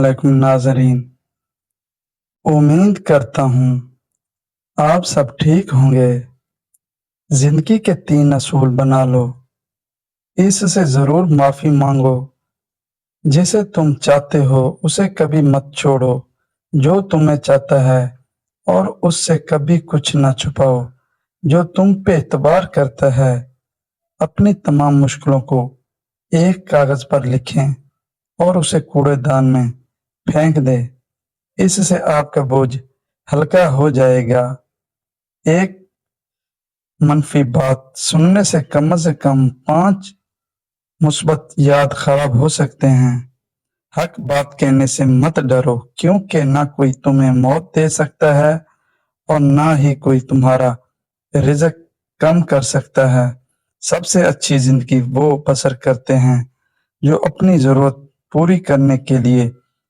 वालेकुम नाजरीन, उम्मीद करता हूँ आप सब ठीक होंगे। जिंदगी के 3 असूल बना लो, इससे जरूर माफी मांगो। जिसे तुम चाहते हो उसे कभी मत छोड़ो, जो तुम्हें चाहता है और उससे कभी कुछ ना छुपाओ। जो तुम पे एतबार करता है, अपनी तमाम मुश्किलों को एक कागज पर लिखें और उसे कूड़ेदान में फेंक दे। इससे आपका बोझ हल्का हो जाएगा। एक मनफी बात सुनने से कम 5 मुस्बत याद खराब हो सकते हैं। हक बात कहने से मत डरो, क्योंकि ना कोई तुम्हें मौत दे सकता है और ना ही कोई तुम्हारा रिज़्क कम कर सकता है। सबसे अच्छी जिंदगी वो बसर करते हैं जो अपनी जरूरत पूरी करने के लिए